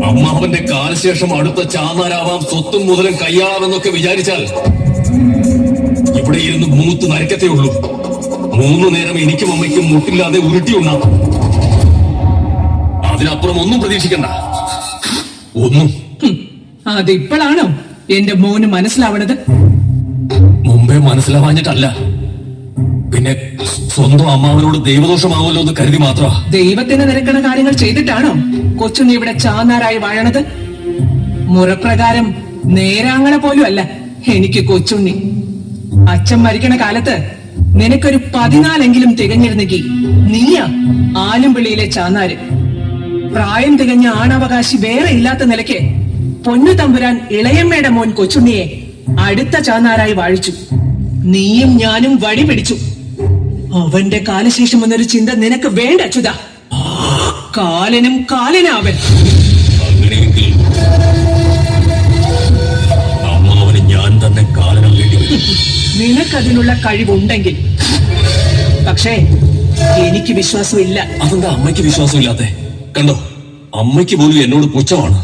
അമ്മാവന്റെ കാലശേഷം അടുത്ത ചാന്നാരാവാം, സ്വത്തും മുതലും കയ്യാളാമെന്നൊക്കെ വിചാരിച്ചാൽ ഇവിടെ ഇരുന്ന് മൂത്ത് നരക്കത്തേ ഉള്ളൂ. 3 നേരം എനിക്കും അമ്മയ്ക്കും മുട്ടില്ലാതെ ഉരുട്ടിയുണ്ടാവും. അതിനപ്പുറം ഒന്നും പ്രതീക്ഷിക്കണ്ട. ഒന്നും. അതിപ്പോഴാണോ എന്റെ മോന് മനസ്സിലാവണത്? മുമ്പേ മനസ്സിലാവാഞ്ഞിട്ടല്ല, പിന്നെ സ്വന്തം അമ്മാവനോട് ദൈവദോഷമാവുമല്ലോ എന്ന് കരുതി മാത്രമാ. ദൈവത്തിന് നിരക്കണ കാര്യങ്ങൾ ചെയ്തിട്ടാണോ കൊച്ചുണ്ണി ഇവിടെ ചാന്നാരായി വാഴണത്? മുറപ്രകാരം നേരാങ്ങണ പോലും അല്ല എനിക്ക് കൊച്ചുണ്ണി. അച്ഛൻ മരിക്കണ കാലത്ത് നിനക്കൊരു 14 തികഞ്ഞിരുന്നെങ്കിൽ നീയാ ആലുംപിള്ളിയിലെ ചാന്നാര്. പ്രായം തികഞ്ഞ ആണവകാശി വേറെ ഇല്ലാത്ത നിലയ്ക്ക് പൊന്നു തമ്പുരാൻ ഇളയമ്മയുടെ മോൻ കൊച്ചുണ്ണിയെ അടുത്ത ചാന്നാരായി വാഴിച്ചു. നീയും ഞാനും വഴി പിടിച്ചു. അവന്റെ കാലശേഷം എന്നൊരു ചിന്ത നിനക്ക് വേണ്ട അച്യുത. കാലനും കാലനാവൻ. അങ്ങനെയെങ്കിൽ അമ്മാവന് ഞാൻ തന്നെ കാലനാവേണ്ടി വരും. നിനക്കതിനുള്ള കഴിവുണ്ടെങ്കിൽ. പക്ഷേ എനിക്ക് വിശ്വാസമില്ല. അതെന്താ അമ്മയ്ക്ക് വിശ്വാസമില്ലാത്തെ? കണ്ടോ, അമ്മയ്ക്ക് പോലും എന്നോട് പുച്ഛമാണ്,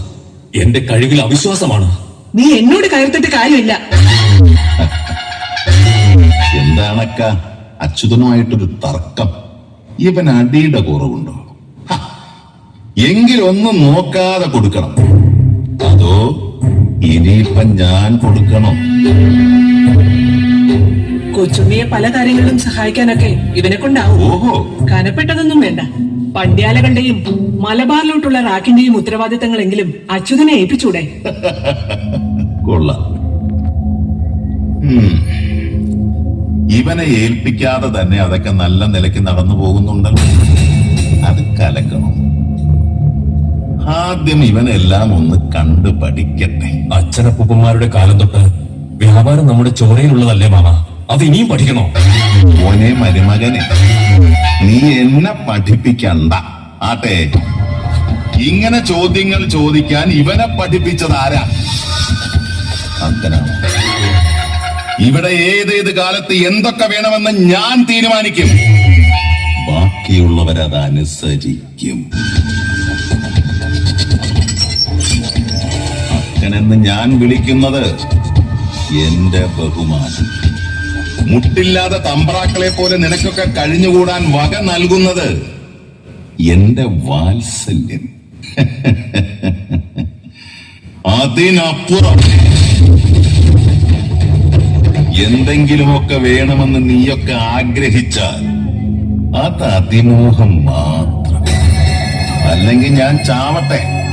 എന്റെ കഴിവിൽ അവിശ്വാസമാണ്. നീ എന്നോട് കയർത്തിട്ട് കാര്യമില്ല. എന്താണക്ക അച്യുതനുമായിട്ടൊരു തർക്കം? ഇവൻ അടിയുടെ കുറവുണ്ടോ? എങ്കിലൊന്നും നോക്കാതെ കൊടുക്കണം. അതോ ഇനിയിപ്പം ഞാൻ കൊടുക്കണം? കൊച്ചുണ്ണിയെ പല കാര്യങ്ങളിലും സഹായിക്കാനൊക്കെ ഇവനെ കൊണ്ടാവും. ഓഹോ, കനപ്പെട്ടതൊന്നും വേണ്ട. പണ്ഡ്യാലകളുടെയും മലബാറിലോട്ടുള്ള റാക്കിന്റെയും ഉത്തരവാദിത്തങ്ങളെങ്കിലും അച്യുതനെ ഏൽപ്പിച്ചൂടെ? കൊള്ളാം. ഇവനെ ഏൽപ്പിക്കാതെ തന്നെ അതൊക്കെ നല്ല നിലയ്ക്ക് നടന്നു പോകുന്നുണ്ടല്ലോ. അത് കലക്കണം. ആദ്യം ഇവനെല്ലാം ഒന്ന് കണ്ടു പഠിക്കട്ടെ. അച്ഛനപ്പൂപ്പന്മാരുടെ കാലം തൊട്ട് വ്യാപാരം നമ്മുടെ ചോരയിലുള്ളതല്ലേ മാമ? അത് ഇനിയും പഠിക്കണോ? മോനെ മരുമകനെ, നീ എന്നെ പഠിപ്പിക്കണ്ട. ആട്ടെ, ഇങ്ങനെ ചോദ്യങ്ങൾ ചോദിക്കാൻ ഇവനെ പഠിപ്പിച്ചതാരാ? അന്തനാണ്. ഇവിടെ ഏതേത് കാലത്ത് എന്തൊക്കെ വേണമെന്ന് ഞാൻ തീരുമാനിക്കും. ബാക്കിയുള്ളവരത് അനുസരിക്കും. അക്കനെന്ന് ഞാൻ വിളിക്കുന്നത് എന്റെ ബഹുമാനം. മുട്ടില്ലാതെ തമ്പ്രാക്കളെ പോലെ നിനക്കൊക്കെ കഴിഞ്ഞുകൂടാൻ വക നൽകുന്നത് എന്റെ വാത്സല്യം. അതിനപ്പുറം എന്തെങ്കിലുമൊക്കെ വേണമെന്ന് നീയൊക്കെ ആഗ്രഹിച്ചാൽ അത് അതിമോഹം മാത്രം. അല്ലെങ്കിൽ ഞാൻ ചാവട്ടെ.